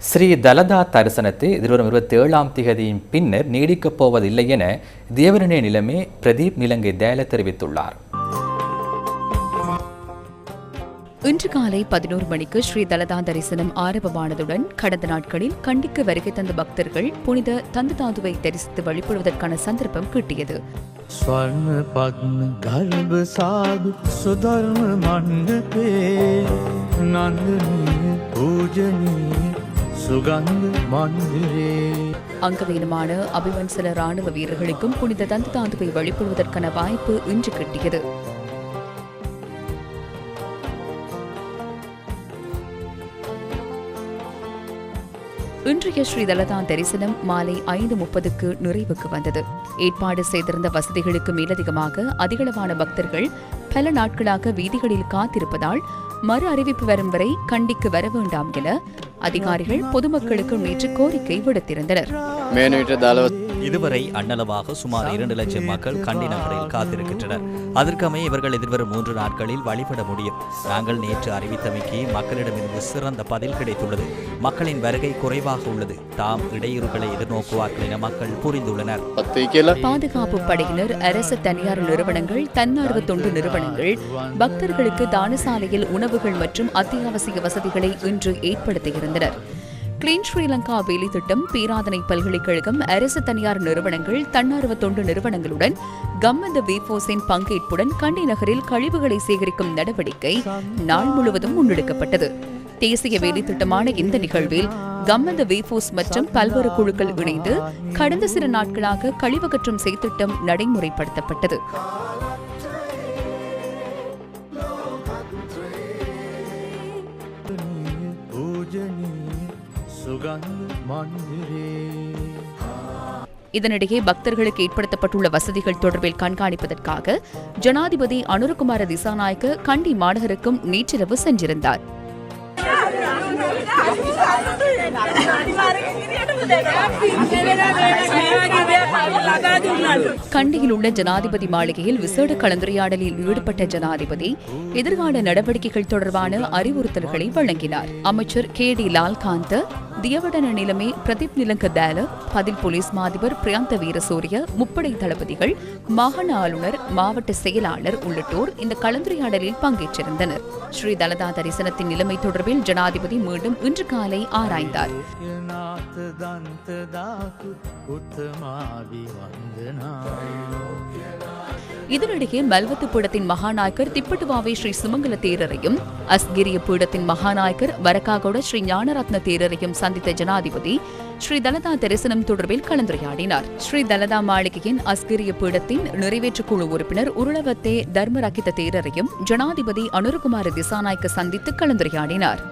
ஸ்ரீ தலதா தரிசனத்தை எதிர்வரும் 27ஆம் திகதியின் பின்னர் நீடிக்கப் போவதில்லை என தேவரனே நிலைமை பிரதீப் நிலங்கை தேல தெரிவித்துள்ளார். இன்று காலை 11 மணிக்கு ஸ்ரீ தலதா தரிசனம் ஆரம்பமானதுடன் கடந்த நாட்களில் கண்டிக்கு வருகை தந்த பக்தர்கள் புனித தந்ததாதுவை தரிசித்து வழிபடுவதற்கான சந்தர்ப்பம் கிட்டியது. அங்கவீனமான அபிவன்சல ராணுவ வீரர்களுக்கும் புனித தந்ததாதுவை வழிபடுவதற்கான வாய்ப்பு இன்று கிட்டியது. இன்றைய ஸ்ரீ தலதா தரிசனம் மாலை 5:30க்கு நிறைவுக்கு வந்தது. ஏற்பாடு செய்திருந்த வசதிகளுக்கு மேலதிகமாக அதிகளவான பக்தர்கள் பல நாட்களாக வீதிகளில் காத்திருப்பதால் மறு அறிவிப்பு வரும் வரை கண்டிக்கு வர வேண்டாம் என அதிகாரிகள் பொதுமக்களுக்கு நேற்று கோரிக்கை விடுத்திருந்தனர். இதுவரை அண்ணளவாக சுமார் 2 லட்சம் மக்கள் கண்டி நகரில் காத்திருக்கின்றனர். அதற்கமே இவர்கள் எதிர்வரும் 3 நாட்களில் வழிபட முடியும். நாங்கள் நேற்று அறிவித்தமைக்கு மக்களிடமிருந்து சிறந்த பதில் கிடைத்துள்ளது. மக்களின் வருகை குறைவாக உள்ளது. தாம் இடையூறுகளை எதிர்நோக்குவார்கள் என மக்கள் புரிந்துள்ளனர். பாதுகாப்பு படையினர், அரசு தனியார் நிறுவனங்கள், தன்னார்வ தொண்டு நிறுவனங்கள் பக்தர்களுக்கு தானசாலையில் உணவுகள் மற்றும் அத்தியாவசிய வசதிகளை இன்று ஏற்படுத்தியிருந்தனர். கிளீன் ஸ்ரீலங்கா வேலை திட்டம், பேராதனை பல்கலைக்கழகம், அரசு தனியார் நிறுவனங்கள், தன்னார்வ தொண்டு நிறுவனங்களுடன் கம்மந்த வேஃபோஸின் பங்கேற்புடன் கண்டி நகரில் கழிவுகளை சேகரிக்கும் நடவடிக்கை நாள் முழுவதும் முன்னெடுக்கப்பட்டது. தேசிய வேலை திட்டமான இந்த நிகழ்வில் கம்மந்த வேஃபோஸ் மற்றும் பல்வேறு குழுக்கள் இணைந்து கடந்த சில நாட்களாக கழிவகற்றும் செய்திட்டம் நடைமுறைப்படுத்தப்பட்டது. இதனிடையே பக்தர்களுக்கு ஏற்படுத்தப்பட்டுள்ள வசதிகள் தொடர்பில் கண்காணிப்பதற்காக ஜனாதிபதி அனுரகுமார திசாநாயக்க கண்டி மாநகருக்கும் நேற்றிரவு சென்றிருந்தார். கண்டியில் உள்ள ஜனாதிபதி மாளிகையில் விசேட கலந்துரையாடலில் ஈடுபட்ட ஜனாதிபதி எதிர்கால நடவடிக்கைகள் தொடர்பான அறிவுறுத்தல்களை வழங்கினார். அமைச்சர் KD லால்காந்த, தியவடன நிலைமை பிரதீப் நிலங்க தேல, பதில் போலீஸ் மாதிபர் பிரியந்த வீரசூரிய, முப்படை தளபதிகள், மாகாண ஆளுநர், மாவட்ட செயலாளர் உள்ளிட்டோர் இந்த கலந்துரையாடலில் பங்கேற்றிருந்தனர். ஸ்ரீ தலதா தரிசனத்தின் நிலைமை தொடர்பில் ஜனாதிபதி மீண்டும் இன்று காலை ஆராய்ந்தார். இதனிடையே மல்வத்து பீடத்தின் மகாநாயக்கர் திப்பட்டுவாவை ஸ்ரீ சுமங்கல தேரரையும், அஸ்கிரிய பீடத்தின் மகாநாயக்கர் வரக்காகோட ஸ்ரீ ஞானரத்ன தேரரையும் சந்தித்த ஜனாதிபதி ஸ்ரீ தலதா தரிசனம் தொடர்பில் கலந்துரையாடினார். ஸ்ரீ தலதா மாளிகையின் அஸ்கிரிய பீடத்தின் நிறைவேற்றுக்குழு உறுப்பினர் உருளவத்தே தர்மரக்கித தேரரையும் ஜனாதிபதி அனுரகுமார திசாநாயக்க சந்தித்து கலந்துரையாடினார்.